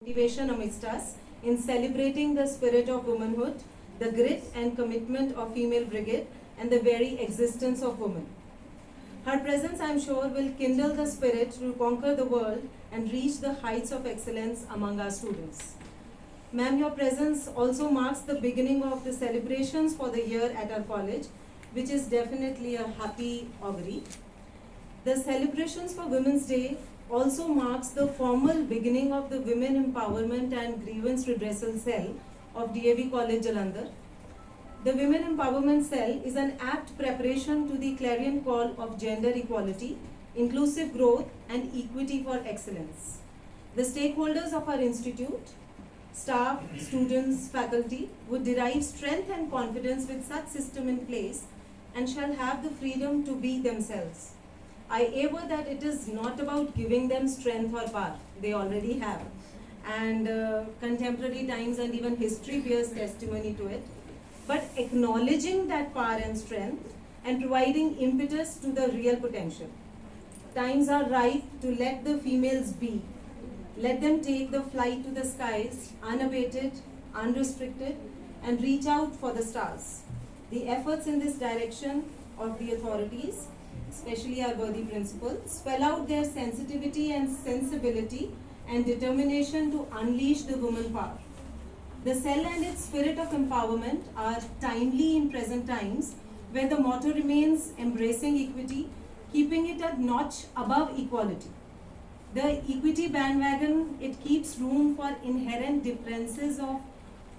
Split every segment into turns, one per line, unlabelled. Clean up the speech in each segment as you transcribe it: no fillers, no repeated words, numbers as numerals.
motivation amidst us in celebrating the spirit of womanhood, the grit and commitment of female brigade, and the very existence of women. Her presence, I am sure, will kindle the spirit to conquer the world and reach the heights of excellence among our students. Ma'am, your presence also marks the beginning of the celebrations for the year at our college, which is definitely a happy augury. The celebrations for Women's Day also marks the formal beginning of the Women Empowerment and Grievance Redressal Cell of DAV College Jalandhar. The Women Empowerment Cell is an apt preparation to the clarion call of gender equality, inclusive growth and equity for excellence. The stakeholders of our institute, staff, students, faculty would derive strength and confidence with such system in place and shall have the freedom to be themselves. I aver that it is not about giving them strength or power, they already have. And contemporary times and even history bears testimony to it. But acknowledging that power and strength and providing impetus to the real potential. Times are ripe to let the females be. Let them take the flight to the skies, unabated, unrestricted, and reach out for the stars. The efforts in this direction of the authorities, especially our worthy principals, spell out their sensitivity and sensibility and determination to unleash the woman power. The cell and its spirit of empowerment are timely in present times, where the motto remains embracing equity, keeping it a notch above equality. The equity bandwagon, it keeps room for inherent differences of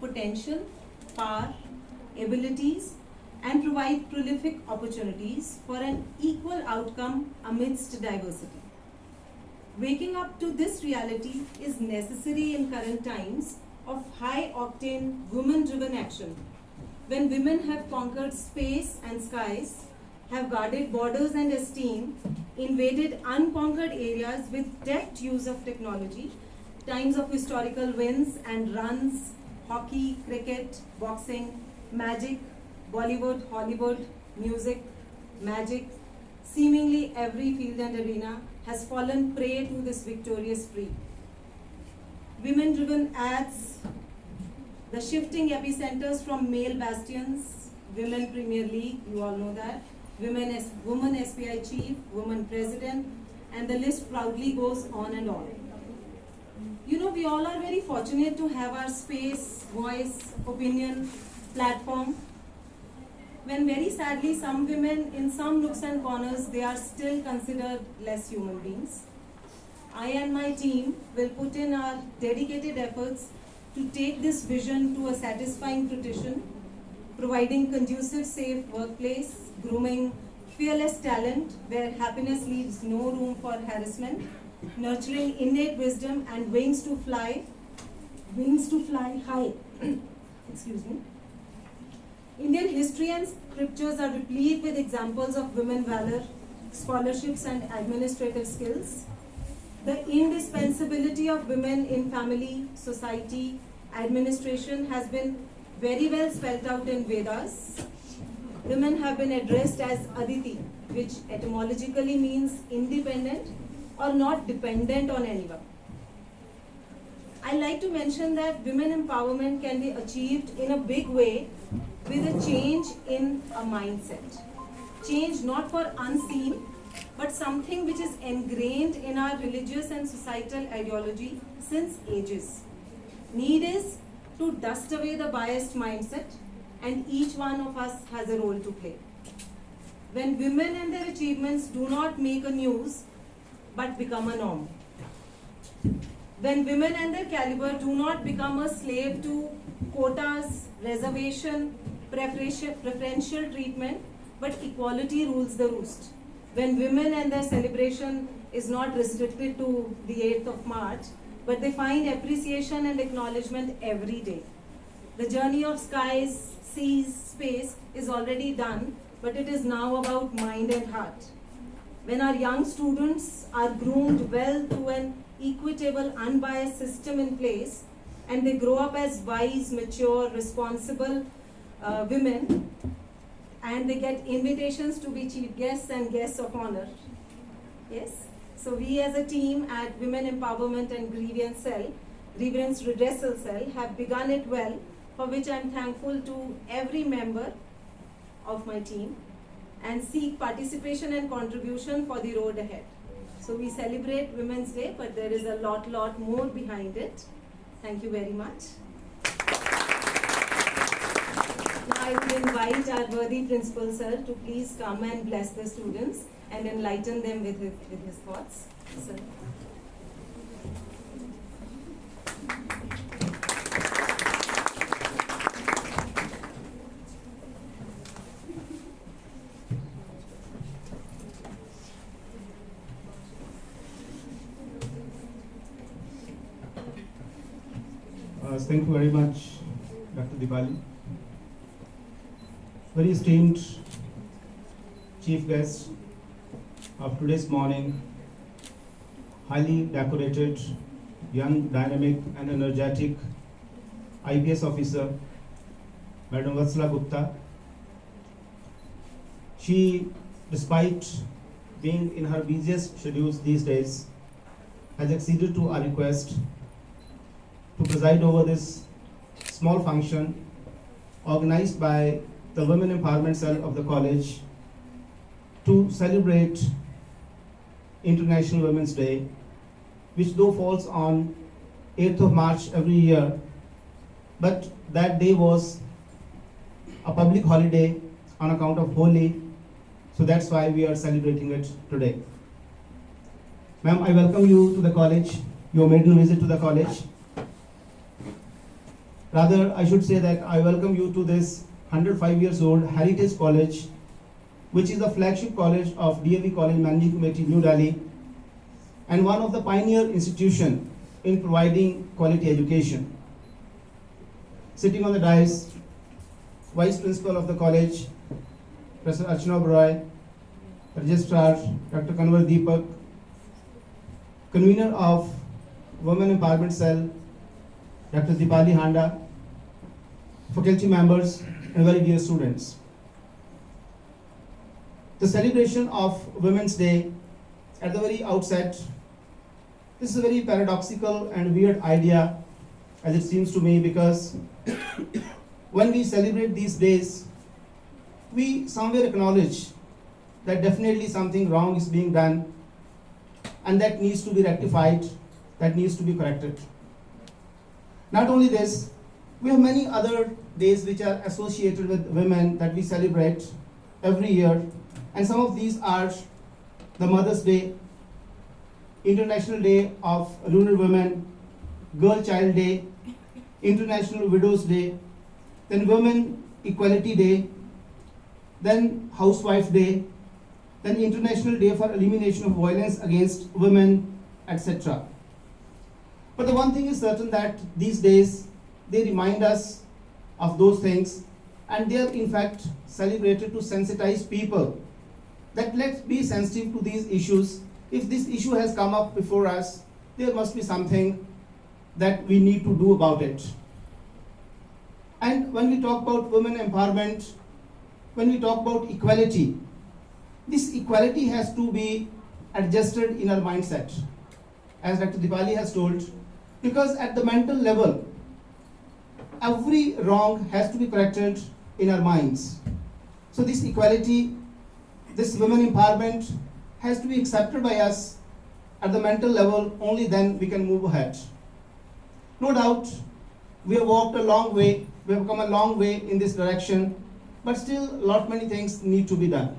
potential, power, abilities, and provide prolific opportunities for an equal outcome amidst diversity. Waking up to this reality is necessary in current times of high-octane, women-driven action, when women have conquered space and skies, have guarded borders and esteem, invaded unconquered areas with deft use of technology, times of historical wins and runs, hockey, cricket, boxing, magic, Bollywood, Hollywood, music, magic, seemingly every field and arena has fallen prey to this victorious spree. Women-driven ads, the shifting epicenters from male bastions, Women Premier League, you all know that, Women SBI Chief, Women President, and the list proudly goes on and on. You know, we all are very fortunate to have our space, voice, opinion, platform. When very sadly some women in some nooks and corners, they are still considered less human beings. I and my team will put in our dedicated efforts to take this vision to a satisfying fruition, providing conducive, safe workplace, grooming fearless talent where happiness leaves no room for harassment, nurturing innate wisdom and wings to fly high. Excuse me. Indian history and scriptures are replete with examples of women valor, scholarships and administrative skills. The indispensability of women in family, society, administration has been very well spelled out in Vedas. Women have been addressed as Aditi, which etymologically means independent or not dependent on anyone. I like to mention that women empowerment can be achieved in a big way with a change in a mindset. Change not for unseen, but something which is ingrained in our religious and societal ideology since ages. Need is to dust away the biased mindset, and each one of us has a role to play. When women and their achievements do not make a news, but become a norm. When women and their caliber do not become a slave to quotas, reservation, preferential treatment, but equality rules the roost. When women and their celebration is not restricted to the 8th of March, but they find appreciation and acknowledgement every day. The journey of skies, seas, space is already done, but it is now about mind and heart. When our young students are groomed well through an equitable, unbiased system in place, and they grow up as wise, mature, responsible women, and they get invitations to be chief guests and guests of honor. Yes? So we as a team at Women Empowerment and Grievance Cell grievance redressal cell have begun it well, for which I am thankful to every member of my team, and seek participation and contribution for the road ahead. So we celebrate Women's Day, but there is a lot more behind it. Thank you very much. Now I would invite our worthy principal sir to please come and bless the students and enlighten them with his thoughts. Sir.
Thank you very much, Dr. Dipali. Very esteemed chief guest of today's morning, highly decorated, young, dynamic and energetic IPS officer, Madam Vatsala Gupta. She, despite being in her busiest schedules these days, has acceded to our request to preside over this small function organized by the Women Empowerment Cell of the college to celebrate International Women's Day, which though falls on 8th of March every year, but that day was a public holiday on account of Holi, so that's why we are celebrating it today. Ma'am, I welcome you to the college, your maiden visit to the college. Rather, I should say that I welcome you to this 105 years old Heritage College, which is the flagship college of DAV College Managing Committee, New Delhi, and one of the pioneer institutions in providing quality education. Sitting on the dais, Vice Principal of the college, Professor Archana Oberoi, Registrar Dr. Kanwar Deepak, Convener of Women Empowerment Cell, Dr. Dipali Handa, faculty members, and very dear students. The celebration of Women's Day at the very outset, this is a very paradoxical and weird idea, as it seems to me, because when we celebrate these days, we somewhere acknowledge that definitely something wrong is being done and that needs to be rectified, that needs to be corrected. Not only this, we have many other days which are associated with women that we celebrate every year, and some of these are the Mother's Day, International Day of Lunar Women, Girl Child Day, International Widows Day, then Women Equality Day, then Housewife Day, then International Day for Elimination of Violence Against Women, etc. But the one thing is certain that these days they remind us of those things, and they are in fact celebrated to sensitize people that let's be sensitive to these issues. If this issue has come up before us, there must be something that we need to do about it. And when we talk about women empowerment, when we talk about equality, this equality has to be adjusted in our mindset, as Dr. Dipali has told, because at the mental level, every wrong has to be corrected in our minds. So this equality, this women empowerment has to be accepted by us at the mental level, only then we can move ahead. No doubt, we have walked a long way, we have come a long way in this direction, but still many things need to be done.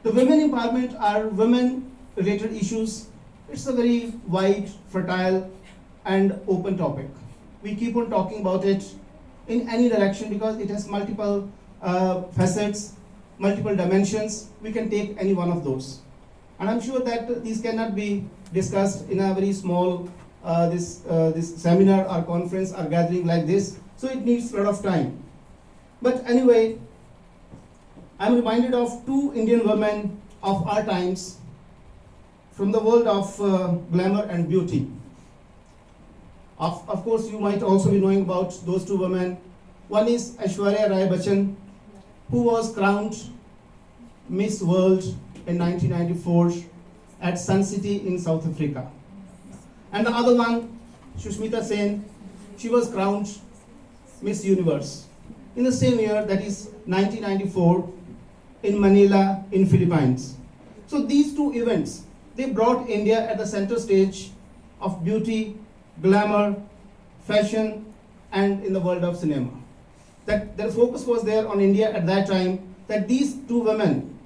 The women empowerment are women-related issues. It's a very wide, fertile, and open topic. We keep on talking about it in any direction because it has multiple facets, multiple dimensions. We can take any one of those. And I'm sure that these cannot be discussed in a very small this seminar or conference or gathering like this. So it needs a lot of time. But anyway, I'm reminded of two Indian women of our times from the world of glamour and beauty. Of course, you might also be knowing about those two women. One is Aishwarya Rai Bachchan, who was crowned Miss World in 1994 at Sun City in South Africa. And the other one Shushmita Sen, she was crowned Miss Universe in the same year, that is 1994, in Manila, in Philippines. So these two events, they brought India at the center stage of beauty, glamour, fashion, and in the world of cinema. That their focus was there on India at that time, that these two women,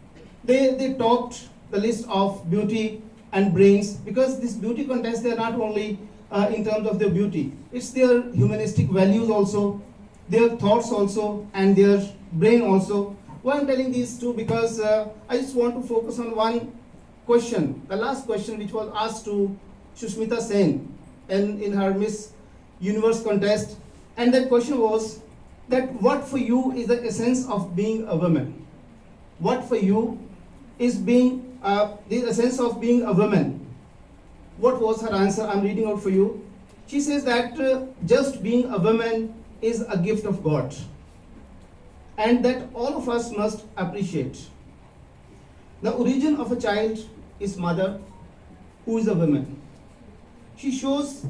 they topped the list of beauty and brains, because this beauty contest, they are not only in terms of their beauty, it's their humanistic values also, their thoughts also, and their brain also. Why I'm telling these two? Because I just want to focus on one question, the last question which was asked to Shushmita Sen in her Miss Universe contest, and that question was that what for you is the essence of being a woman? What for you is being the essence of being a woman? What was her answer? I'm reading out for you. She says that just being a woman is a gift of God, and that all of us must appreciate. The origin of a child is mother, who is a woman. She shows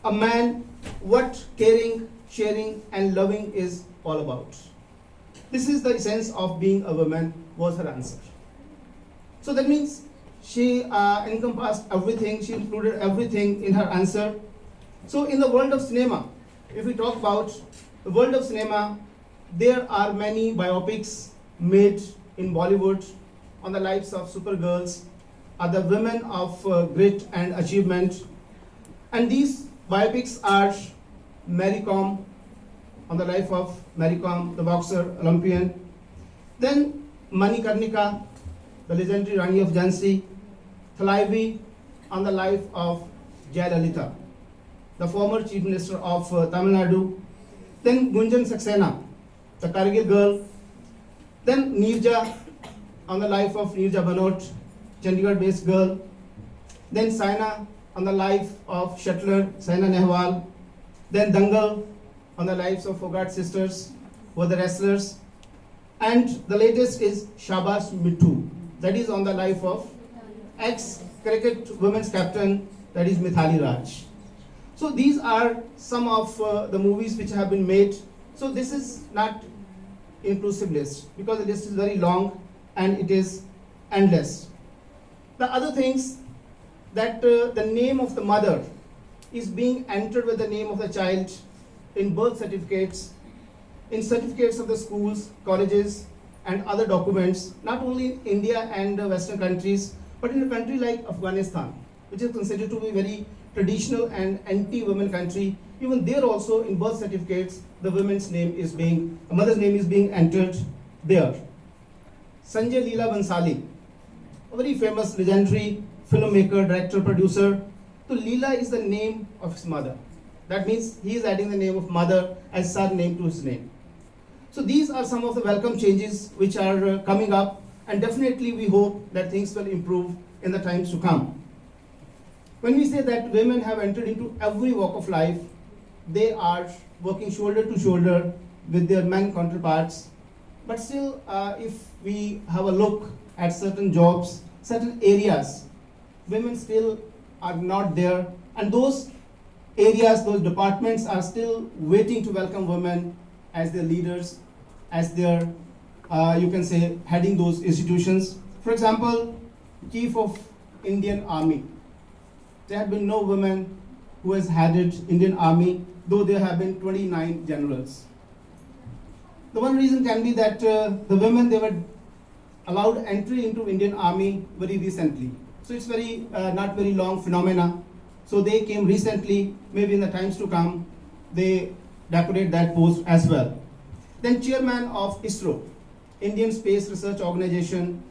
a man what caring, sharing, and loving is all about. This is the essence of being a woman, was her answer. So that means she encompassed everything, she included everything in her answer. So in the world of cinema, if we talk about the world of cinema, there are many biopics made in Bollywood on the lives of supergirls, other women of grit and achievement. And these biopics are Mary Kom, on the life of Mary Kom, the boxer, Olympian. Then Manikarnika, the legendary Rani of Jhansi. Thalaivi, on the life of Jayalalitha, the former chief minister of Tamil Nadu. Then Gunjan Saxena, the Kargil girl. Then Neerja, on the life of Neerja Banot, Chandigarh-based girl. Then Saina, on the life of shuttler Saina Nehwal. Then Dangal, on the lives of Fogart sisters, who were the wrestlers. And the latest is Shabas Mittu, that is on the life of ex-cricket women's captain, that is Mithali Raj. So these are some of the movies which have been made. So this is not inclusive list, because the list is very long and it is endless. The other things, that the name of the mother is being entered with the name of the child in birth certificates, in certificates of the schools, colleges, and other documents, not only in India and Western countries, but in a country like Afghanistan, which is considered to be very traditional and anti-women country. Even there also, in birth certificates, the mother's name is being entered there. Sanjay Leela Bansali, a very famous, legendary filmmaker, director, producer. So Leela is the name of his mother. That means he is adding the name of mother as surname to his name. So these are some of the welcome changes which are coming up, and definitely we hope that things will improve in the times to come. When we say that women have entered into every walk of life, they are working shoulder to shoulder with their men counterparts. But still, if we have a look at certain jobs, certain areas, women still are not there, and those areas, those departments are still waiting to welcome women as their leaders, as their, you can say, heading those institutions. For example, Chief of Indian Army. There have been no women who has headed Indian Army, though there have been 29 generals. The one reason can be that the women, they were allowed entry into Indian Army very recently. So it's very not very long phenomena. So they came recently, maybe in the times to come, they decorate that post as well. Then chairman of ISRO, Indian Space Research Organization,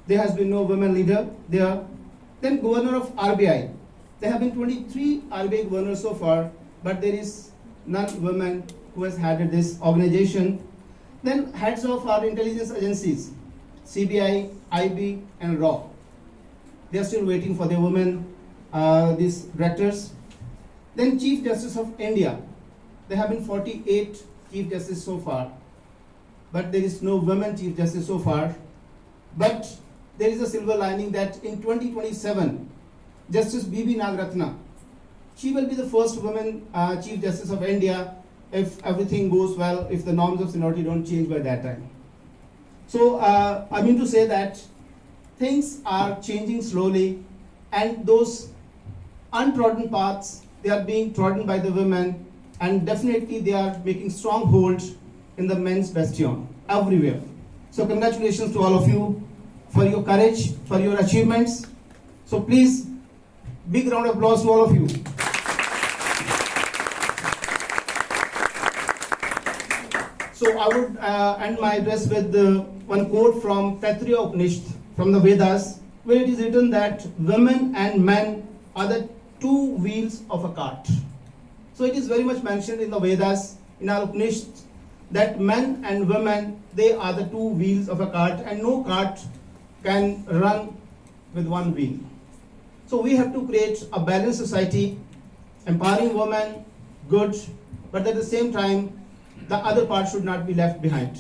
there has been no women leader there. Then governor of RBI, there have been 23 RBI governors so far, but there is none woman who has headed this organization. Then heads of our intelligence agencies, CBI, IB, and RAW. They are still waiting for the women, these directors. Then Chief Justice of India. There have been 48 Chief Justices so far, but there is no women Chief Justice so far. But there is a silver lining that in 2027, Justice B.B. Nagaratna, she will be the first woman Chief Justice of India if everything goes well, if the norms of seniority don't change by that time. So I mean to say that things are changing slowly, and those untrodden paths, they are being trodden by the women, and definitely they are making strong hold in the men's bastion everywhere. So congratulations to all of you for your courage, for your achievements. So please, big round of applause to all of you. So I would end my address with one quote from Taittiriya Upanishad from the Vedas, where it is written that women and men are the two wheels of a cart. So it is very much mentioned in the Vedas, in our Upanishads, that men and women, they are the two wheels of a cart, and no cart can run with one wheel. So we have to create a balanced society, empowering women, good, but at the same time, the other part should not be left behind.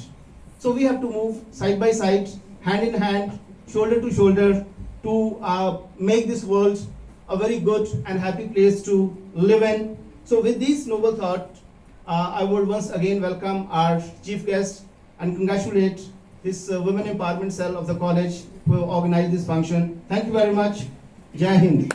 So we have to move side by side, hand in hand, shoulder to shoulder, to make this world a very good and happy place to live in. So with this noble thought, I would once again welcome our chief guest and congratulate this Women Empowerment Cell of the college who organized this function. Thank you very much. Jai Hind.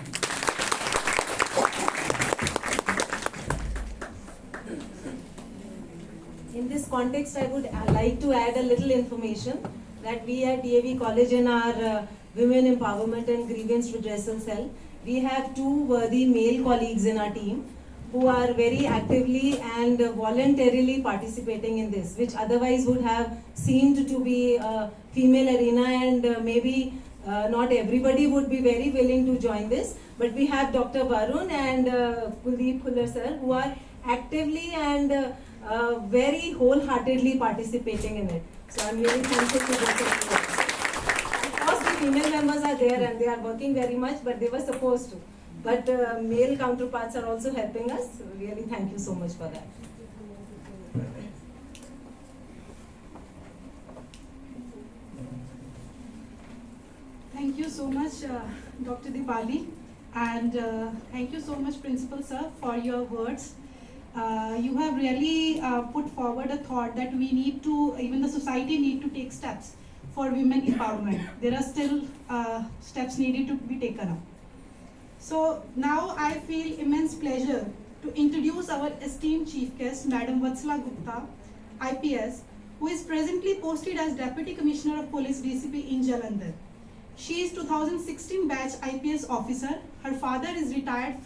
In this context, I would like to add a little information that we at DAV College in our Women Empowerment and Grievance Redressal Cell, we have two worthy male colleagues in our team who are very actively and voluntarily participating in this, which otherwise would have seemed to be a female arena, and maybe not everybody would be very willing to join this. But we have Dr. Varun and Kuldeep Khullar sir, who are actively and very wholeheartedly participating in it. So I'm really thankful to this. Of course, the female members are there and they are working very much, but they were supposed to. But male counterparts are also helping us. So really, thank you so much for that.
Thank you so much, Dr. Dipali, and thank you so much, Principal Sir, for your words. You have really put forward a thought that we need to, even the society need to take steps for women empowerment. There are still steps needed to be taken up. So now I feel immense pleasure to introduce our esteemed chief guest, Madam Vatsala Gupta, IPS, who is presently posted as Deputy Commissioner of Police DCP in Jalandhar. She is 2016 batch IPS officer. Her father is retired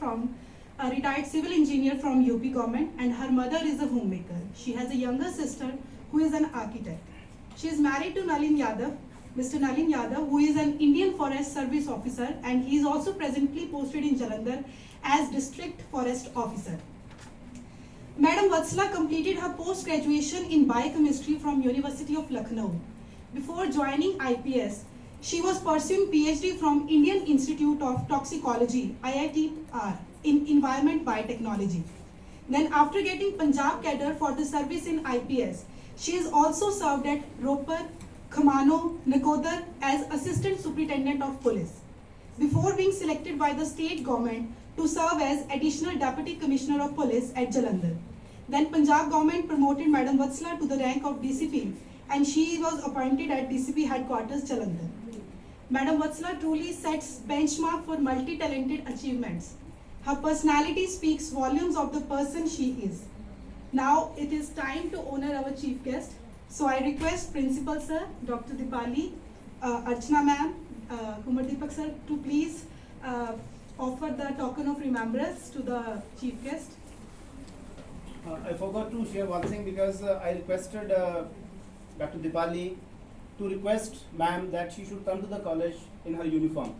civil engineer from UP government, and her mother is a homemaker. She has a younger sister who is an architect. She is married to Nalin Yadav, Mr. Nalin Yadav, who is an Indian Forest Service officer, and he is also presently posted in Jalandhar as District Forest Officer. Madam Vatsala completed her post-graduation in biochemistry from University of Lucknow. Before joining IPS, she was pursuing PhD from Indian Institute of Toxicology, IITR, in Environment Biotechnology. Then after getting Punjab cadre for the service in IPS, she is also served at Ropar, Khamano, Nakodar as Assistant Superintendent of Police, before being selected by the state government to serve as Additional Deputy Commissioner of Police at Jalandhar. Then Punjab government promoted Madam Vatsala to the rank of DCP, and she was appointed at DCP headquarters Jalandhar. Madam Vatsala truly sets benchmark for multi-talented achievements. Her personality speaks volumes of the person she is. Now it is time to honor our chief guest. So I request Principal Sir, Dr. Dipali, Archana Ma'am, Kumar Deepak Sir to please offer the token of remembrance to the chief guest.
I forgot to share one thing because I requested Dr. Dipali to request ma'am that she should come to the college in her uniform.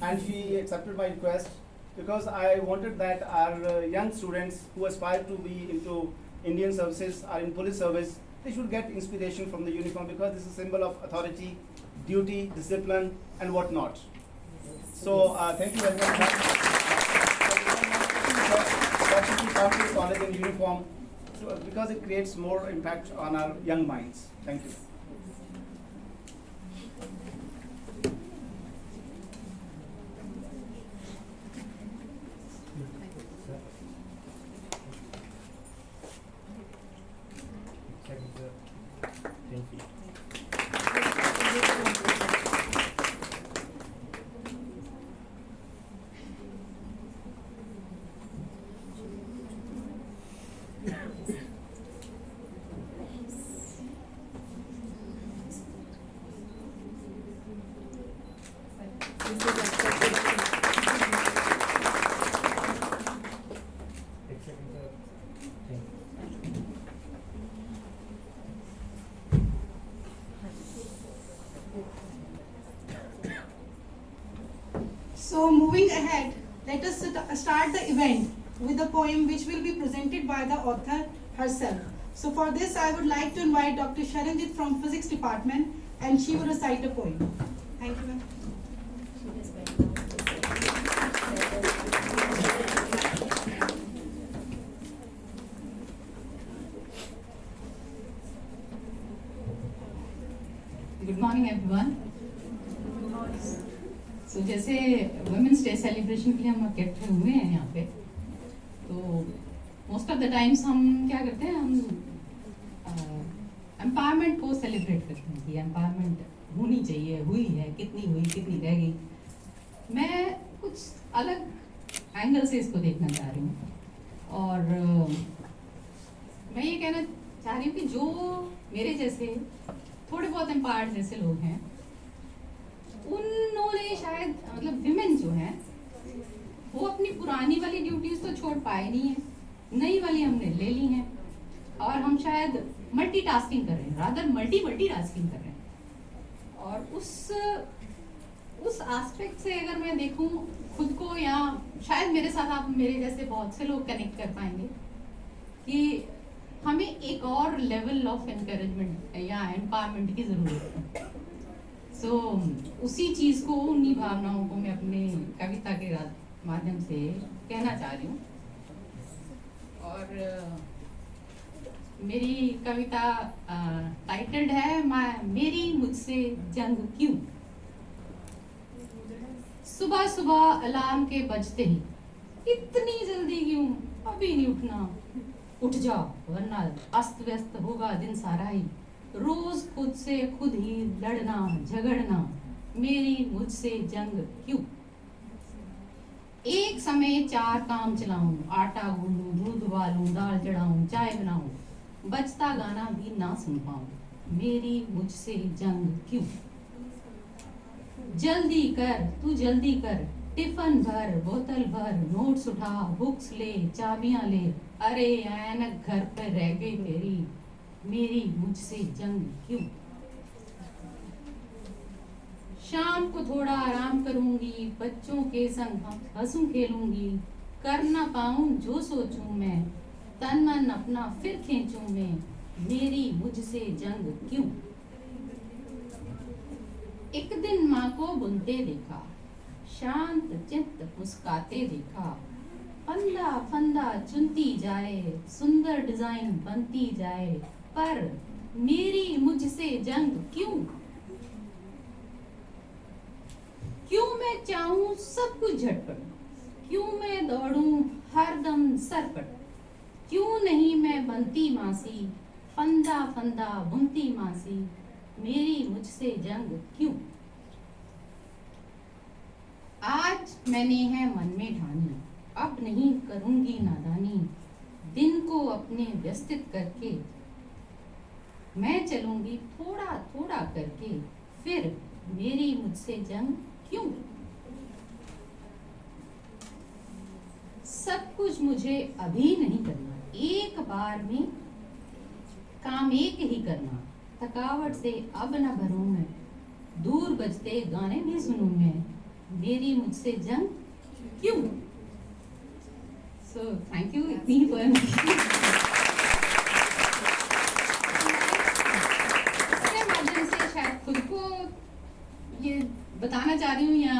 And she accepted my request because I wanted that our young students who aspire to be into Indian services or in police service, they should get inspiration from the uniform because this is a symbol of authority, duty, discipline, and whatnot. So thank you very much. That should be come to the college in uniform because it creates more impact on our young minds. Thank you.
So moving ahead, let us start the event with a poem which will be presented by the author herself. So for this, I would like to invite Dr. Sharanjit from Physics Department, and she will recite a poem. Thank you, ma'am.
Good morning everyone. So जैसे women's day celebration के लिए हम इकट्ठे हुए हैं यहाँ पे, तो मोस्ट ऑफ द टाइम्स हम क्या करते हैं, हम एम्पावरमेंट को सेलिब्रेट करते हैं कि एम्पावरमेंट होनी चाहिए, हुई है, कितनी हुई, कितनी रह गई। मैं कुछ अलग एंगल से इसको देखना चाह रही हूँ और मैं ये कहना चाह रही हूँ कि जो मेरे जैसे थोड़े बहुत एम्पावर्ड जैसे लोग हैं, उन्होंने शायद मतलब विमेन जो हैं वो अपनी पुरानी वाली ड्यूटीज तो छोड़ पाए नहीं है, नई वाली हमने ले ली हैं और हम शायद मल्टीटास्किंग कर रहे हैं, रादर मल्टीटास्किंग कर रहे हैं। और उस एस्पेक्ट से अगर मैं देखूं खुद को, या शायद मेरे साथ आप मेरे जैसे बहुत से लोग कनेक्ट कर पाएंगे कि हमें एक और लेवल ऑफ एनकरेजमेंट या एम्पावरमेंट की ज़रूरत है। सो उसी चीज़ को, उन्हीं भावनाओं को मैं अपने कविता के माध्यम से कहना चाह रही हूँ। और मेरी कविता टाइटल्ड है मेरी मुझसे जंग क्यों। सुबह सुबह अलार्म के बजते ही इतनी जल्दी क्यों, अभी नहीं उठना, उठ जाओ वरना अस्त व्यस्त होगा दिन सारा ही। रोज खुद से खुद ही लड़ना झगड़ना, मेरी मुझसे जंग क्यों। एक समय 4 काम चलाऊं, आटा गूंदूं, दूध उबालूं, दाल चढ़ाऊं, चाय बनाऊं, बजता गाना भी ना सुन पाऊं, मेरी मुझसे जंग क्यों। जल्दी कर तू जल्दी कर, टिफन भर, बोतल भर, नोट्स उठा, बुक्स ले, चाबियां ले, अरे ऐनक घर पे रह गई तेरी, मेरी मुझसे जंग क्यों। शाम को थोड़ा आराम करूंगी, बच्चों के संग हंसूं खेलूंगी, कर ना पाऊं जो सोचूं मैं, तन मन अपना फिर खींचूं मैं, मेरी मुझसे जंग क्यों। एक दिन माँ को बुनते देखा, शांत चित्त मुस्काते देखा, फंदा फंदा चुनती जाए, सुंदर डिजाइन बनती जाए, पर मेरी मुझसे जंग क्यों। क्यों मैं चाहूं सब कुछ झटपट, क्यों मैं दौड़ूं हरदम सरपट, क्यों नहीं मैं बनती मासी, फंदा फंदा बुनती मासी, मेरी मुझसे जंग क्यों। आज मैंने है मन में ठानी, अब नहीं करूंगी नादानी, दिन को अपने व्यस्तित करके मैं चलूंगी थोड़ा थोड़ा करके, फिर मेरी मुझसे जंग क्यों। सब कुछ मुझे अभी नहीं करना, एक बार में काम एक ही करना, थकावट से अब न भरूं मैं, दूर बजते गाने भी सुनूं मैं, मेरी मुझसे जंग क्यों। सो थैंक यू इतनी पोएम माध्यम से शायद खुद को ये बताना चाह रही हूँ या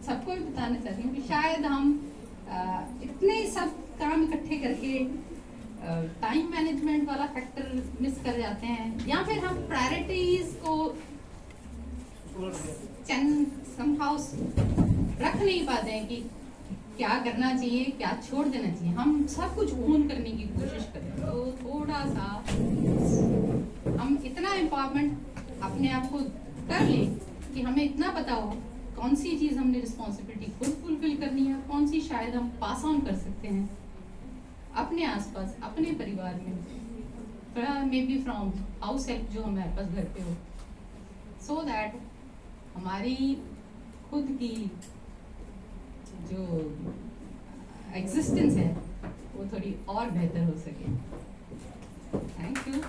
सबको भी बताना चाह रही हूँ कि शायद हम इतने सब काम इकट्ठे करके टाइम मैनेजमेंट वाला फैक्टर मिस कर जाते हैं, या फिर हम प्रायोरिटीज को समहाउ रख नहीं पाते हैं कि क्या करना चाहिए, क्या छोड़ देना चाहिए। हम सब कुछ ओन करने की कोशिश करें, तो थोड़ा सा हम इतना एम्पावरमेंट अपने आप को कर लें कि हमें इतना पता हो कौन सी चीज़ हमने रिस्पॉन्सिबिलिटी खुद फुलफिल करनी है, कौन सी शायद हम पास ऑन कर सकते हैं अपने आसपास, अपने परिवार में, may be from house help जो हमारे पास घर पे हो, सो दैट हमारी खुद की जो एग्जिस्टेंस है वो थोड़ी और बेहतर हो सके। Thank you.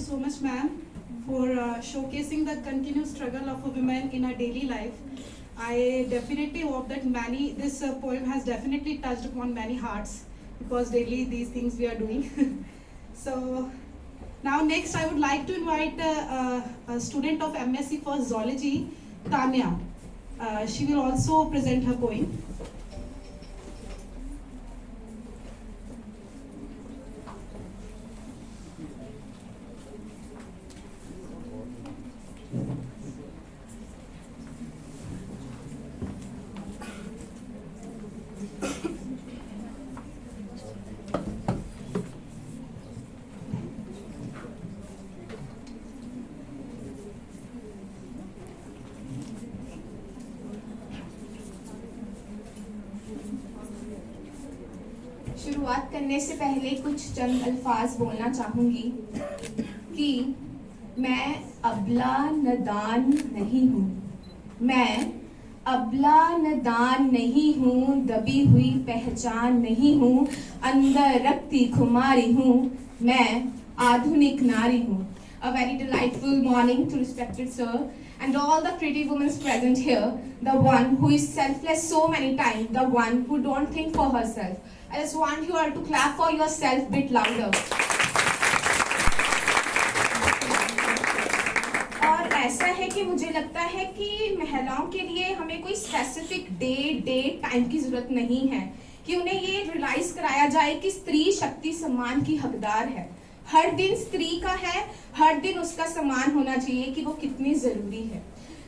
so much, ma'am, for showcasing the continuous struggle of a woman in our daily life. I definitely hope that this poem has definitely touched upon many hearts, because daily these things we are doing. So now next I would like to invite a student of MSc for Zoology, Tanya. She will also present her poem.
शुरुआत करने से पहले कुछ चंद अल्फाज बोलना चाहूँगी कि मैं अबला नदान नहीं हूँ, मैं अबला नदान नहीं हूँ, दबी हुई पहचान नहीं हूँ, अंदर रखती खुमारी हूँ, मैं आधुनिक नारी हूँ. A very delightful morning to respected sir and all the pretty women present here, the one who is selfless so many times, the one who don't think for herself. I just want you all to clap for yourself bit louder. और ऐसा है कि मुझे लगता है कि महिलाओं के लिए हमें कोई स्पेसिफिक डेट टाइम की जरूरत नहीं है कि उन्हें ये रियलाइज कराया जाए कि स्त्री शक्ति सम्मान की हकदार है. हर दिन स्त्री का है, हर दिन उसका सम्मान होना चाहिए कि वो कितनी जरूरी है.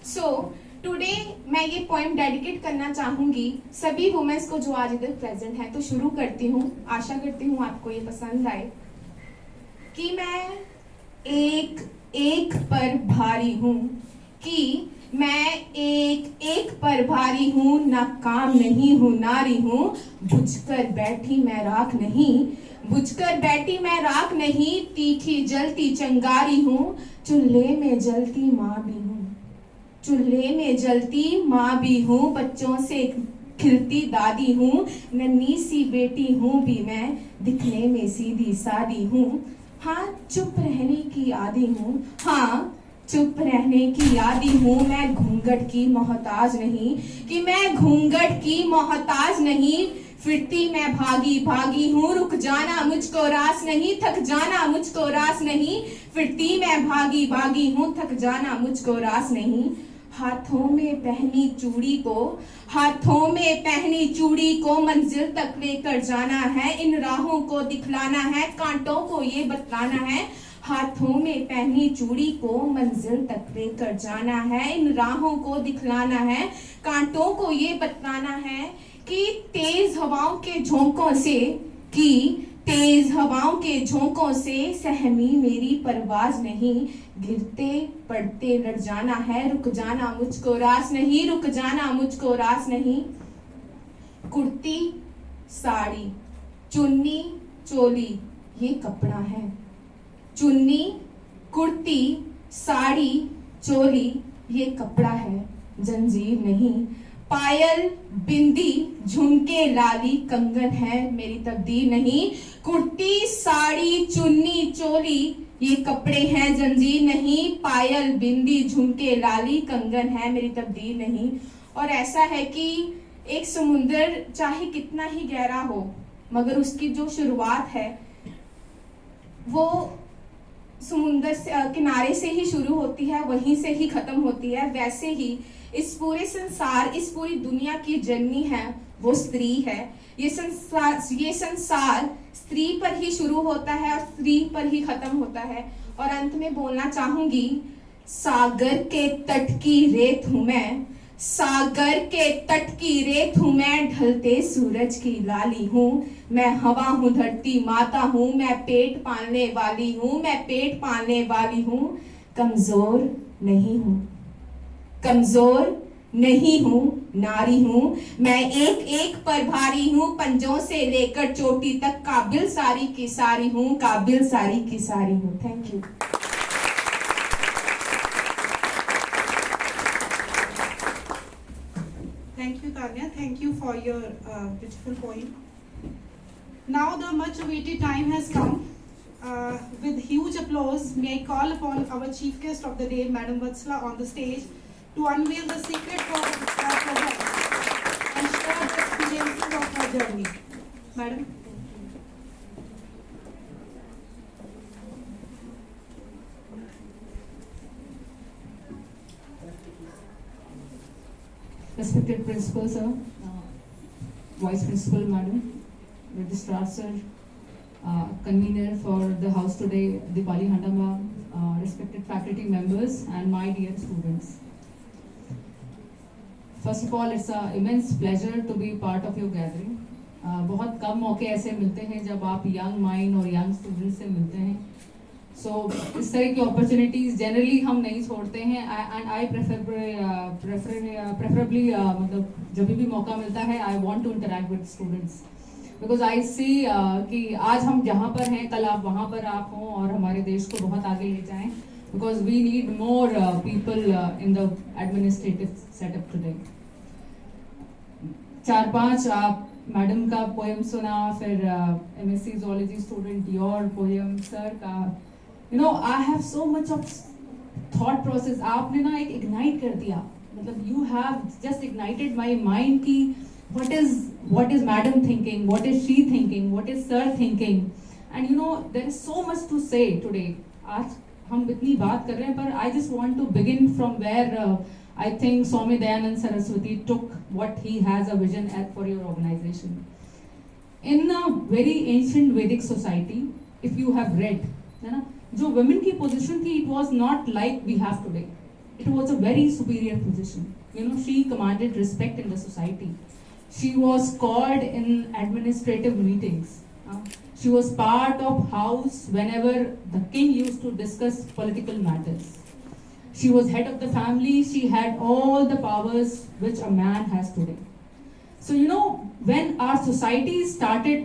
सो टुडे मैं ये पोएम डेडिकेट करना चाहूंगी सभी वुमेन्स को जो आज इधर प्रेजेंट है. तो शुरू करती हूँ, आशा करती हूँ आपको ये पसंद आए. कि मैं एक पर भारी हूँ, कि मैं एक पर भारी हूँ, ना काम नहीं हूँ, नारी हूँ, बुझकर बैठी मैं राख नहीं, बुझकर बैठी मैं राख नहीं, तीखी जलती चिंगारी हूँ, चूल्हे में जलती माँ भी हूँ, चूल्हे में जलती माँ भी हूँ, बच्चों से खिलती दादी हूँ, नन्ही सी बेटी हूँ भी मैं, दिखने में सीधी सादी हूँ. हाँ चुप रहने की आदी हूँ, हाँ चुप रहने की आदी हूँ, मैं घूंघट की मोहताज नहीं, कि मैं घूंघट की मोहताज नहीं, फिरती मैं भागी हूँ, रुक जाना मुझको रास नहीं, थक जाना मुझको रास नहीं, फिरती मैं भागी हूँ, थक जाना मुझको रास नहीं. हाथों में पहनी चूड़ी को मंजिल तक लेकर जाना है, इन राहों को दिखलाना है, कांटों को ये बतलाना है. हाथों में पहनी चूड़ी को मंजिल तक लेकर जाना है, इन राहों को दिखलाना है, कांटों को ये बतलाना है कि तेज हवाओं के झोंकों से सहमी मेरी परवाज नहीं, गिरते पड़ते लड़ जाना है, रुक जाना मुझको रास नहीं, रुक जाना मुझको रास नहीं. कुर्ती साड़ी चुन्नी चोली ये कपड़ा है, चुन्नी कुर्ती साड़ी चोली ये कपड़ा है, जंजीर नहीं. पायल बिंदी झुमके लाली कंगन है मेरी तब्दील नहीं, कुर्ती साड़ी चुन्नी चोली ये कपड़े हैं जंजीर नहीं, पायल बिंदी झुमके लाली कंगन है मेरी तब्दील नहीं. और ऐसा है कि एक समुंदर चाहे कितना ही गहरा हो, मगर उसकी जो शुरुआत है वो समुंदर से किनारे से ही शुरू होती है, वहीं से ही खत्म होती है. वैसे ही इस पूरे संसार, इस पूरी दुनिया की जननी है वो स्त्री है. ये संसार स्त्री पर ही शुरू होता है और स्त्री पर ही खत्म होता है. और अंत में बोलना चाहूंगी, सागर के तट की रेत हूं मैं, सागर के तट की रेत हूं मैं, ढलते सूरज की लाली हूं, मैं हवा हूं, धरती माता हूं, मैं पेट पालने वाली हूं, मैं पेट पालने वाली हूं. कमजोर नहीं हूं, नारी हूं, मैं एक पर भारी हूं, पंजों से लेकर चोटी तक काबिल सारी की सारी हूं, काबिल सारी की सारी हूं. Thank you.
Thank you, Tanya. Thank you for your beautiful poem. Now the much awaited time has come with huge applause, may I call upon our chief guest of the day, Madam Vatsala, on the stage to unveil the secret of her life and share the experiences of her journey. Madam.
Respected Principal Sir, Vice Principal Madam, Registrar Sir, Convener for the House today, Dipali Handa Ma'am, respected faculty members and my dear students. First of all, it's an immense pleasure to be part of your gathering. बहुत कम मौके ऐसे मिलते हैं जब आप young mind और young student से मिलते हैं. सो इस तरह की अपॉर्चुनिटीज जनरली हम नहीं छोड़ते हैं एंड आई प्रेफरेबली मतलब जब भी मौका मिलता है I want to interact with students because I see कि आज हम जहाँ पर हैं कल आप वहाँ पर आप हों और हमारे देश को बहुत आगे ले जाएं because we need more people in the administrative setup today. 4-5 आप मैडम का पोएम सुना, फिर MSc zoology student your poem, sir का you know I have so much of thought process. आपने ना एक इग्नाइट कर दिया, मतलब you have just ignited my mind की what is madam thinking, what is she thinking, what is sir thinking, and you know there is so much to say today. आज हम इतनी बात कर रहे हैं पर I just want to begin from where I think Swami Dayanand Saraswati took what he has a vision for your organization. In a very ancient Vedic society, if you have read, है ना, जो women की position थी, it was not like we have today. It was a very superior position. You know, she commanded respect in the society. She was called in administrative meetings. She was part of house whenever the king used to discuss political matters. She was head of the family. She had all the powers which a man has today. So you know, when our society started,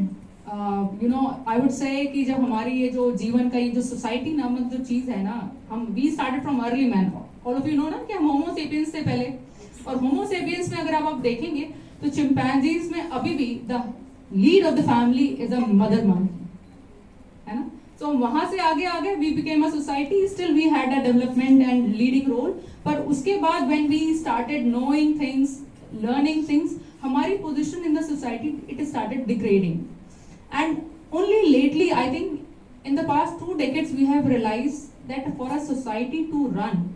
you know, I would say कि जब हमारी ये जो जीवन का ये जो society नामक जो चीज है ना, हम we started from early man. All of you know ना कि हम Homo sapiens से पहले, और Homo sapiens में अगर आप देखेंगे तो चिंपैंजीज में अभी भी the lead of the family is a mother monkey, है ना. सो वहां से आगे आगे we became a society, still we had a development and leading role. पर उसके बाद when we started knowing things, learning things, हमारी position in the society it started degrading. And only lately I think in the past 2 decades we have realised that for a society to run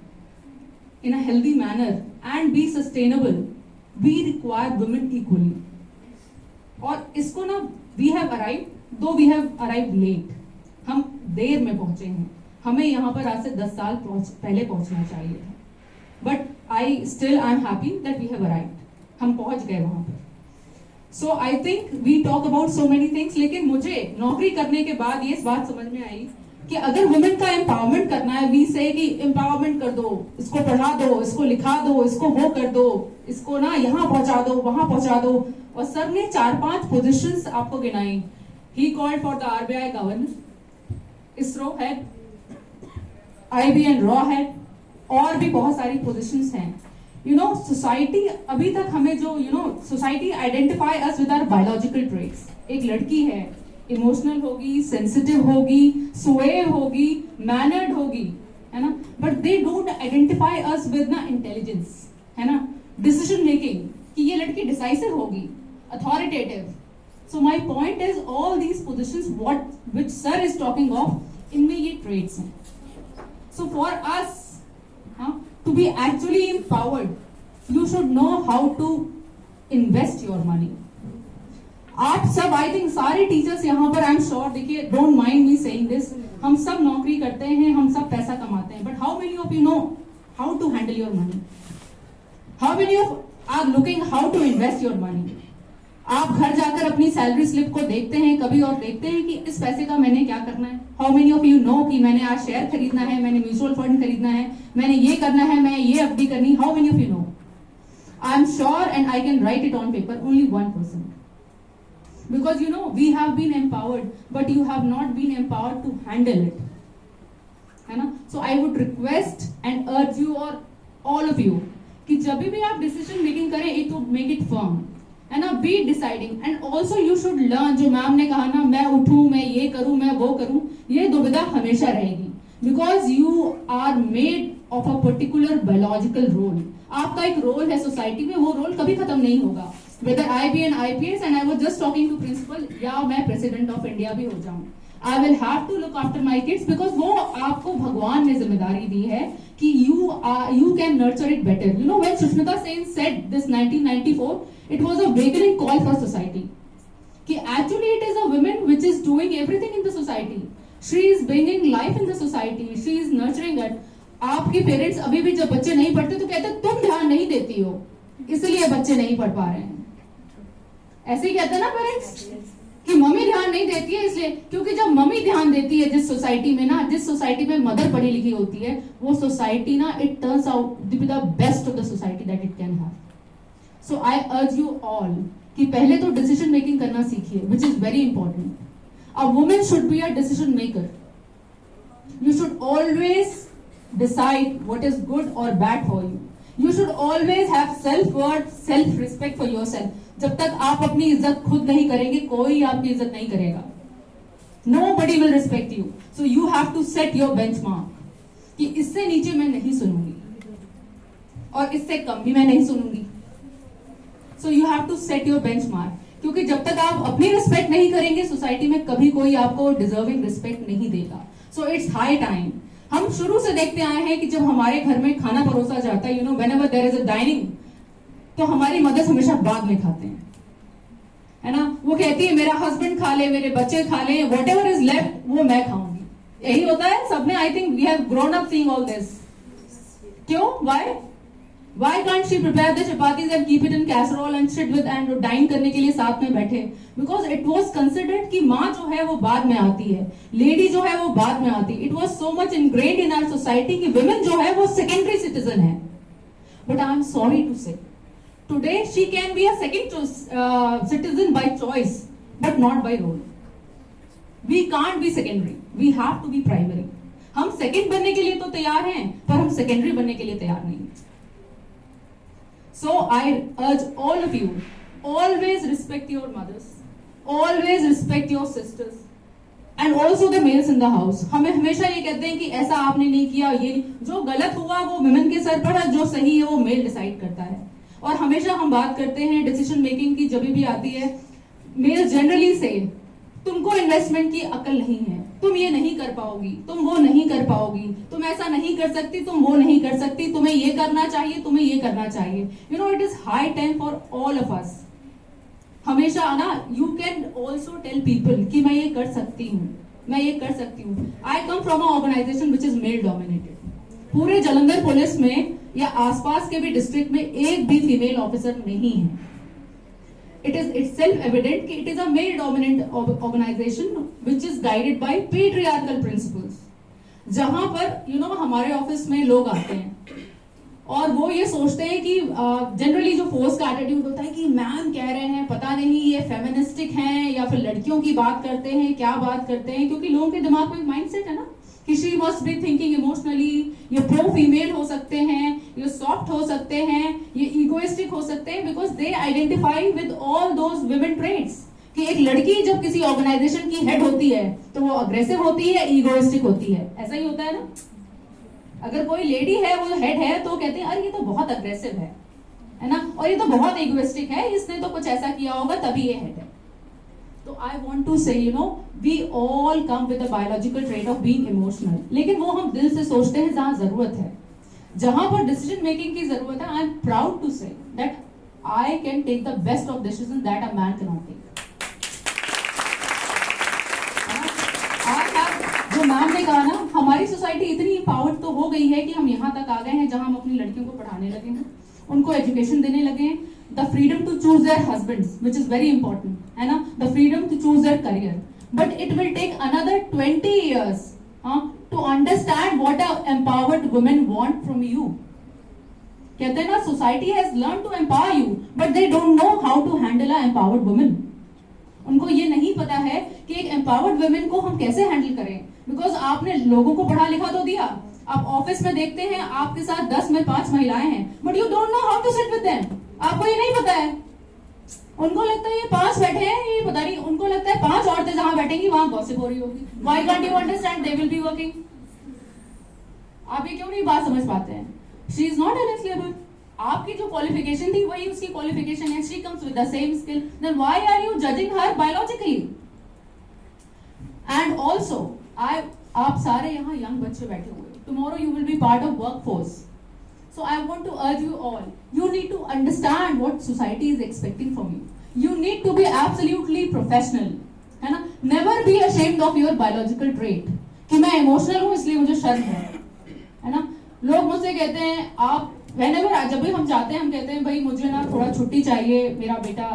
in a healthy manner and be sustainable, we require women equally. और इसको ना we have arrived, though we have arrived late. हम देर में पहुंचे हैं, हमें यहाँ पर आज से 10 साल पहले पहुंचना चाहिए था. But I'm happy that we have arrived. हम पहुंच गए वहाँ पर. So I think we talk about so many things, लेकिन मुझे नौकरी करने के बाद ये बात समझ में आई कि अगर वुमेन का एम्पावरमेंट करना है, वी से कि एम्पावरमेंट कर दो, इसको पढ़ा दो, इसको लिखा दो, इसको वो कर दो, इसको ना यहाँ पहुंचा दो, वहां पहुंचा दो. और सर ने 4-5 पोजीशंस आपको गिनाई. He called for the RBI governor, ISRO head, IBN raw head, और भी बहुत सारी पोजीशंस हैं. यू नो, सोसाइटी अभी तक हमें जो society identify us with our biological traits. एक लड़की है, इमोशनल होगी, सेंसिटिव होगी, सुएव होगी, मैनर्ड होगी, है ना, but they don't identify us with ना इंटेलिजेंस, है ना, डिसीजन मेकिंग, कि ये लड़की डिसाइसिव होगी, authoritative. So my point is all these positions what which sir is talking of, इनमें ये ट्रेड्स हैं. So for us to be actually empowered, you should know how to invest your money. आप सब, I think सारे teachers यहाँ पर, I am sure, देखिए, don't mind me saying this, हम सब नौकरी करते हैं, हम सब पैसा कमाते हैं, but how many of you know how to handle your money? How many of are looking how to invest your money? आप घर जाकर अपनी सैलरी स्लिप को देखते हैं कभी और देखते हैं कि इस पैसे का मैंने क्या करना है? How many of you no कि मैंने आज शेयर खरीदना है, मैंने म्यूचुअल फंड खरीदना है, मैंने ये करना है, मैं ये FD करनी? How many of you know? I am sure and I can write it on paper, only 1%. Because you know, we have been empowered, but you have not been empowered to handle it, है ना. So I would request and urge you or all of you कि जब भी आप decision making करें, it would make it firm, है ना. Be deciding, and also you should learn, जो मैम ने कहा ना, मैं उठूं, मैं ये करूं, मैं वो करूं, ये दुविधा हमेशा रहेगी, because you are made of a particular biological role. आपका एक रोल है सोसाइटी में, वो रोल कभी खत्म नहीं होगा। Whether I be an IPS and I was just talking to principal, या मैं प्रेसिडेंट ऑफ इंडिया भी हो जाऊं, I will have to look after my kids, बिकॉज वो आपको भगवान ने जिम्मेदारी दी है कि you can nurture it better. You know, when Sushmita Sen said this 1994, it was a wakening call for society. कि actually it is a woman which is doing everything in the society. She is bringing life in the society. She is nurturing it. आपके parents अभी भी जब बच्चे नहीं पढ़ते तो कहते तुम ध्यान नहीं देती हो, इसलिए बच्चे नहीं पढ़ पा रहे हैं। ऐसे ही कहते हैं ना पेरेंट्स कि मम्मी ध्यान नहीं देती है इसलिए, क्योंकि जब मम्मी ध्यान देती है जिस सोसाइटी में ना, जिस सोसाइटी में मदर पढ़ी लिखी होती है, वो सोसाइटी ना, it turns out to be the best of the society that it can have. So I urge you all कि पहले तो डिसीजन मेकिंग करना सीखिए, which is very important. A women should be a decision maker. You should always decide what is good और bad for you. You should always have self-worth, self-respect for yourself. जब तक आप अपनी इज्जत खुद नहीं करेंगे, कोई आपकी इज्जत नहीं करेगा। Nobody will respect you. So you have to set your benchmark कि इससे नीचे मैं नहीं सुनूंगी और इससे कम भी मैं नहीं सुनूंगी। So you have to set your benchmark, क्योंकि जब तक आप अपनी रिस्पेक्ट नहीं करेंगे, सोसाइटी में कभी कोई आपको डिजर्विंग रिस्पेक्ट नहीं देगा। So it's high time. हम शुरू से देखते आए हैं कि जब हमारे घर में खाना परोसा जाता है, you know, whenever there is a dining, तो हमारी मदर्स हमेशा बाद में खाते हैं, है ना। वो कहती है मेरा हस्बैंड खा ले, मेरे बच्चे खा ले, व्हाटएवर इज लेफ्ट वो मैं खाऊंगी। यही होता है सबने। I think we have grown up seeing all this. क्यों? Why can't she prepare the chapatis and keep it in casserole and sit with and dine करने के लिए साथ में बैठे? Because it was considered कि माँ जो है वो बाद में आती है, लेडी जो है वो बाद में आती है। It was so much ingrained in our society कि women जो है वो secondary citizen है। But I am sorry to say, today she can be a second citizen by choice, but not by role. We can't be secondary. We have to be primary. हम second बनने के लिए तो तैयार हैं, पर हम secondary बनने के लिए तैयार नहीं। So I urge all of you, always respect your mothers, always respect your sisters, and also the males in the house. हमें हमेशा ये कहते हैं कि ऐसा आपने नहीं किया, ये जो गलत हुआ वो women के सर पर है, जो सही है वो मेल डिसाइड करता है। और हमेशा हम बात करते हैं डिसीजन मेकिंग की, जब भी आती है मेल जनरली से तुमको इन्वेस्टमेंट की अकल नहीं है, तुम ये नहीं कर पाओगी, तुम वो नहीं कर पाओगी, तुम ऐसा नहीं कर सकती, तुम वो नहीं कर सकती, तुम्हें ये करना चाहिए, तुम्हें ये करना चाहिए। You know, it is high time for all of us. हमेशा ना, you can also tell people कि मैं ये कर सकती हूँ, मैं ये कर सकती हूँ। I come from a organisation which is male dominated. पूरे जालंधर पुलिस में या आसपास के भी डिस्ट्रिक्ट में एक भी फीमेल ऑफिसर नहीं है। It is itself evident कि it is a male dominant organization which is guided by patriarchal principles। जहां पर you know हमारे ऑफिस में लोग आते हैं और वो ये सोचते हैं कि जनरली जो फोर्स का एटीट्यूड होता है कि मैम कह रहे हैं, पता नहीं ये फेमिनिस्टिक हैं या फिर लड़कियों की बात करते हैं, क्या बात करते हैं, क्योंकि लोगों के दिमाग में एक माइंडसेट है ना कि she must be thinking emotionally, ये प्रो फीमेल हो सकते हैं, ये सॉफ्ट हो सकते हैं, ये इगोइस्टिक हो सकते हैं, because they identify with all those women traits. कि एक लड़की जब किसी ऑर्गेनाइजेशन की हेड होती है तो वो अग्रेसिव होती है, इगोइस्टिक होती है, ऐसा ही होता है ना। अगर कोई लेडी है वो हेड है तो कहते हैं अरे ये तो बहुत अग्रेसिव है ना, और ये तो बहुत इगोइस्टिक है, इसने तो कुछ ऐसा किया होगा तभी ये हेड है। तो I want to say you know we all come with the biological trait of being emotional, लेकिन वो हम दिल से सोचते हैं जहां जरूरत है, जहां पर डिसीजन मेकिंग की जरूरत है। I am proud to say that I can take the best of decision that a man cannot नॉट टेक। जो मैम ने कहा ना, हमारी सोसाइटी इतनी पावर्ड तो हो गई है कि हम यहाँ तक आ गए हैं जहां हम अपनी लड़कियों को पढ़ाने लगे हैं, उनको एजुकेशन देने लगे हैं, the freedom to choose their husbands, which is very important, है ना, the freedom to choose their career, but it will take another 20 years to understand what a empowered women want from you. कहते हैं ना, society has learned to empower you, but they don't know how to handle a empowered woman. उनको ये नहीं पता है कि एक empowered women को हम कैसे हैंडल करें, because आपने लोगों को पढ़ा लिखा तो दिया, आप ऑफिस में देखते हैं आपके साथ 10 में 5 महिलाएं हैं, but you don't know how to sit with them. आपको ये नहीं पता है, उनको लगता है ये 5 बैठे हैं, ये पता नहीं, उनको लगता है 5 औरतें जहां बैठेंगी वहां गॉसिप हो रही होगी. Why can't you understand? They will be working. आप ये क्यों नहीं बात समझ पाते हैं? She is not a less labor. आपकी जो क्वालिफिकेशन थी वही उसकी क्वालिफिकेशन है. She comes with the same skill. Then why are you judging her biologically? And also, आप सारे यहाँ यंग बच्चे बैठे हुए हो. Tomorrow you will be part of workforce. So I want to urge you all. You need to understand what society is expecting from you. You need to be absolutely professional. है ना? Never be ashamed of your biological trait. कि मैं emotional हूँ इसलिए मुझे शर्म है ना? लोग मुझसे कहते हैं आप whenever जब भी हम जाते हैं हम कहते हैं भाई मुझे ना थोड़ा छुट्टी चाहिए, मेरा बेटा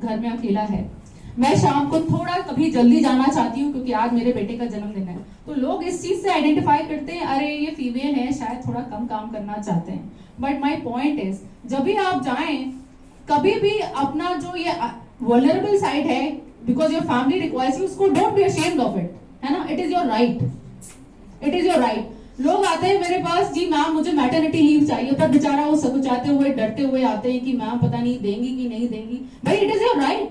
घर में अकेला है, मैं शाम को थोड़ा कभी जल्दी जाना चाहती हूँ क्योंकि आज मेरे बेटे का जन्मदिन है. तो लोग इस चीज से आइडेंटिफाई करते हैं, अरे ये फीमेल है शायद थोड़ा कम काम करना चाहते हैं. बट माई पॉइंट इज, जब भी आप जाएं कभी भी अपना जो ये वल्नरेबल साइड है, because your family requires you, उसको don't be ashamed of it. है ना? It is your right. It is your right. लोग आते हैं मेरे पास, जी मैम मुझे मैटरनिटी लीव चाहिए, पर बेचारा वो सब चाहते हुए डरते हुए आते हैं कि मैम पता नहीं देंगी कि नहीं देंगी. भाई it is your right.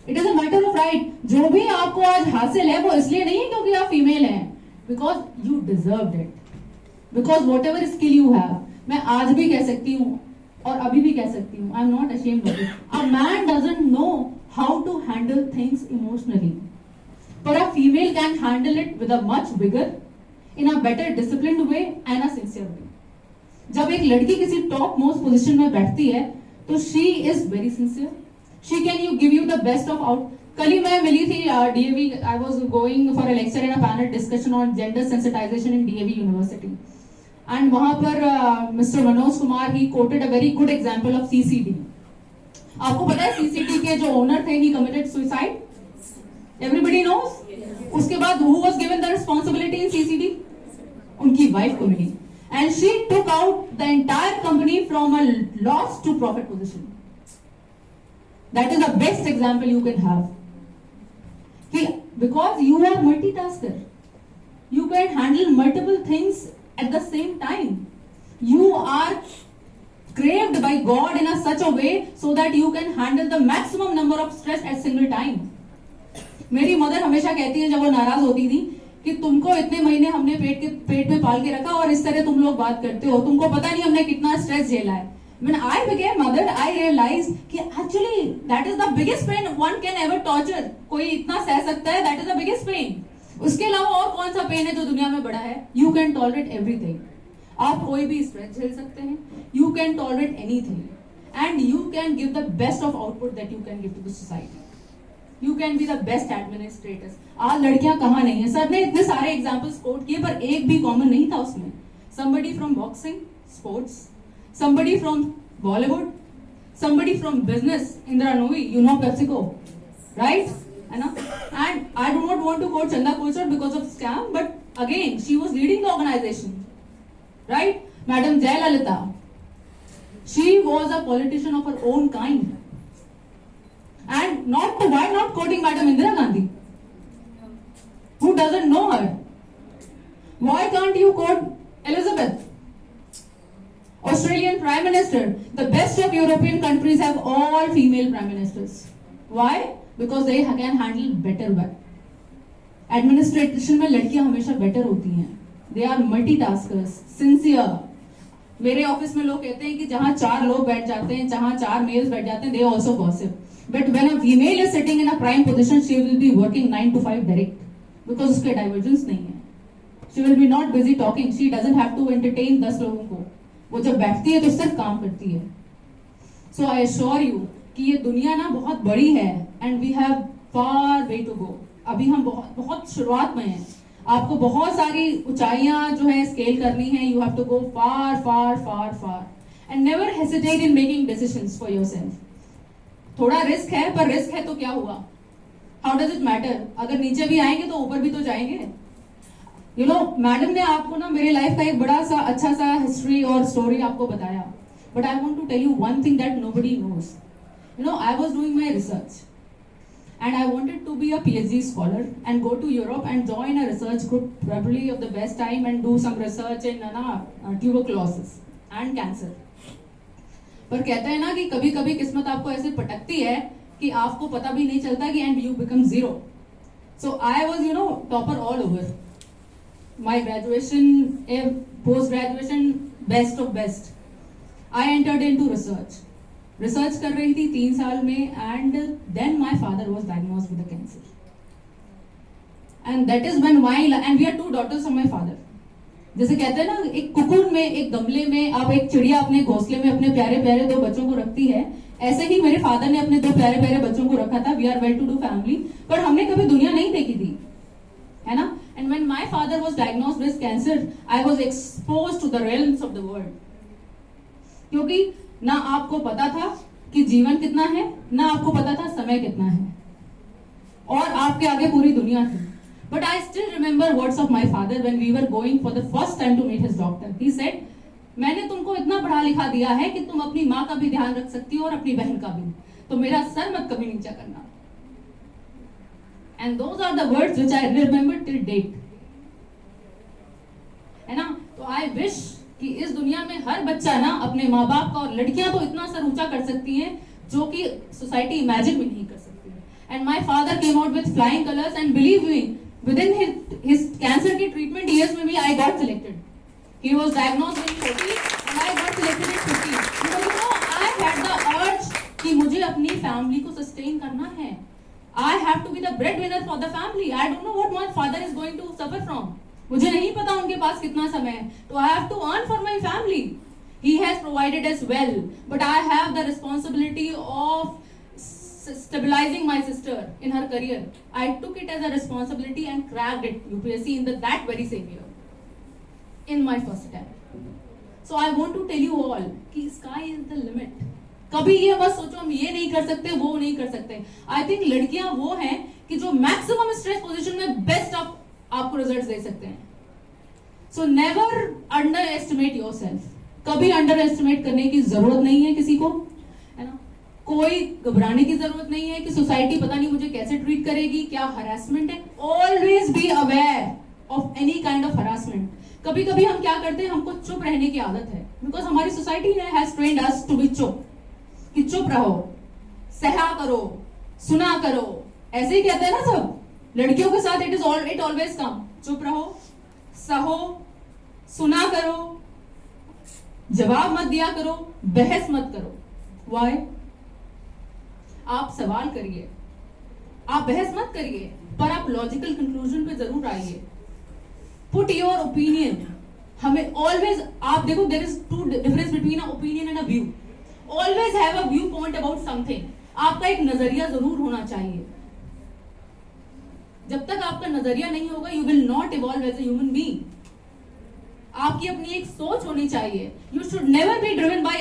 It is a matter of right. जो भी आपको आज हासिल है वो इसलिए नहीं है क्योंकि आप फीमेल हैं, because you deserve it. Because what ever skill you have, मैं आज भी कह सकती हूँ और अभी भी कह सकती हूँ, I am not ashamed of it. A man doesn't know how to handle things emotionally, पर a female can handle it with a much bigger, in a better disciplined way and a sincere way. जब एक लड़की किसी top most position में बैठती है तो she is very sincere. She can give you the best of out. कल ही मैं मिली थी DAV. I was going for a lecture in a panel discussion on gender sensitization in DAV University. And वहाँ पर Mr. Manoj Kumar he quoted a very good example of CCD. आपको पता है CCD के जो ओनर थे he committed suicide. Everybody knows. उसके बाद who was given the responsibility in CCD? उनकी wife को मिली. And she took out the entire company from a loss to profit position. That is the best example you can have. Because you are multitasker, you can handle multiple things at the same time. You are craved by God in such a way so that you can handle the maximum number of stress at single time. मेरी mother हमेशा कहती है जब वो नाराज होती थी कि तुमको इतने महीने हमने पेट में पाल के रखा और इस तरह तुम लोग बात करते हो, तुमको पता नहीं हमने कितना स्ट्रेस झेला है. When I became mother, I realized कि actually that is the biggest pain one can ever torture. कोई इतना सह सकता है, that is the biggest pain. उसके अलावा और कौन सा पेन है जो दुनिया में बड़ा है? You can tolerate everything. आप कोई भी स्ट्रेस झेल सकते हैं. You can tolerate anything, and you can give the best of output that you can give to the society. You can be the best administrators. आज लड़कियां कहाँ नहीं है? सर ने इतने सारे एग्जाम्पल्स कोट किए पर एक भी कॉमन नहीं था उसमें. Somebody from boxing, sports. Somebody from Bollywood, somebody from business, Indra Nooyi, you know PepsiCo, right? And I do not want to quote Chanda Kochhar because of scam, but again, she was leading the organization, right? Madam Jayalalitha, she was a politician of her own kind. And why not quoting Madam Indira Gandhi? Who doesn't know her? Why can't you quote Elizabeth? Australian Prime Minister. The best of European countries have all female Prime Ministers. Why? Because they can handle better work. Administration में लड़कियां हमेशा better होती हैं. They are multitaskers, sincere. मेरे office में लोग कहते हैं कि जहाँ 4 लोग बैठ जाते हैं, जहाँ 4 मेल्स बैठ जाते हैं, they also gossip. But when a female is sitting in a prime position, she will be working 9 to 5 direct. Because उसके divergence नहीं है. She will be not busy talking. She doesn't have to entertain 10 लोगों को. वो जब बैठती है तो सिर्फ काम करती है. सो आई एश्योर यू कि ये दुनिया ना बहुत बड़ी है and we have far way to go. अभी हम बहुत शुरुआत में हैं. आपको बहुत सारी ऊंचाइयां जो है स्केल करनी है. You have to go far far far far and never hesitate in making decisions for yourself. थोड़ा रिस्क है पर रिस्क है तो क्या हुआ? How does it matter? अगर नीचे भी आएंगे तो ऊपर भी तो जाएंगे. यू नो मैडम ने आपको ना मेरे लाइफ का एक बड़ा सा अच्छा सा हिस्ट्री और स्टोरी आपको बताया. But I want to tell you one thing that nobody knows. You know I was doing my research and I wanted to be a PhD scholar and go to Europe and join a research group probably of the best time and do some research in tuberculosis and cancer. पर कहते हैं ना कि कभी कभी किस्मत आपको ऐसे पटकती है कि आपको पता भी नहीं चलता कि and you become zero. So I was topper all over. My graduation, post graduation, best of best. I entered into research कर रही थी 3 साल में, and then my father was diagnosed with cancer. And that is when and we are 2 daughters of my father. जैसे कहते हैं ना, एक कुकुन में, एक गमले में आप एक चिड़िया अपने घोंसले में अपने प्यारे प्यारे 2 बच्चों को रखती है, ऐसे ही मेरे फादर ने अपने 2 प्यारे प्यारे बच्चों को रखा था. We are well to do family, पर हमने कभी दुनिया नहीं देखी थी, है ना. And when my father was diagnosed with cancer, I was exposed to the realms of the world. क्योंकि ना आपको पता था कि जीवन कितना है, ना आपको पता था समय कितना है, और आपके आगे पूरी दुनिया थी. But I still remember words of my father when we were going for the first time to meet his doctor. He said, मैंने तुमको इतना पढ़ा लिखा दिया है कि तुम अपनी माँ का भी ध्यान रख सकती हो और अपनी बहन का भी, तो मेरा सर मत कभी नीचा करना. And those are the words which I remember till date. है ना. तो I wish कि इस दुनिया में हर बच्चा ना अपने माँ बाप का, और लड़कियां तो इतना सर ऊंचा कर सकती हैं जो कि सोसाइटी इमेजिन भी नहीं कर सकती है. And my father came out with flying colors, and believe me, within his cancer के treatment years में भी I got selected. He was diagnosed when 40 and I got selected at 50. Because I had the urge कि मुझे अपनी family को sustain करना है. I have to be the breadwinner for the family. I don't know what my father is going to suffer from. मुझे नहीं पता उनके पास कितना समय है, तो I have to earn for my family. He has provided us well, but I have the responsibility of stabilizing my sister in her career. I took it as a responsibility and cracked it UPSC in that very same year, in my first attempt. So I want to tell you all कि sky is the limit. कभी ये मत सोचो हम ये नहीं कर सकते, वो नहीं कर सकते. I think लड़कियां वो हैं कि जो maximum stress position में best आपको रिजल्ट दे सकते हैं. So never underestimate yourself. कभी underestimate करने की जरूरत नहीं है किसी को, है ना. कोई घबराने की जरूरत नहीं है कि सोसाइटी पता नहीं मुझे कैसे ट्रीट करेगी, क्या हरासमेंट है. Always be aware of any kind of harassment. कभी कभी हम क्या करते हैं, हमको चुप रहने की आदत है, बिकॉज हमारी society has trained us to be चुप, कि चुप रहो, सहा करो, सुना करो. ऐसे ही कहते हैं ना सब लड़कियों के साथ. इट ऑलवेज कम, चुप रहो, सहो, सुना करो, जवाब मत दिया करो, बहस मत करो. व्हाई? आप सवाल करिए, आप बहस मत करिए, पर आप लॉजिकल कंक्लूजन पे जरूर आइए. Put your opinion. हमें ऑलवेज, आप देखो, there is 2 difference between a opinion and a view. Always have a view point about something. आपका एक नजरिया जरूर होना चाहिए. जब तक आपका नजरिया नहीं होगा, you will not evolve as a human being. आपकी अपनी एक सोच होनी चाहिए. You should never be driven bye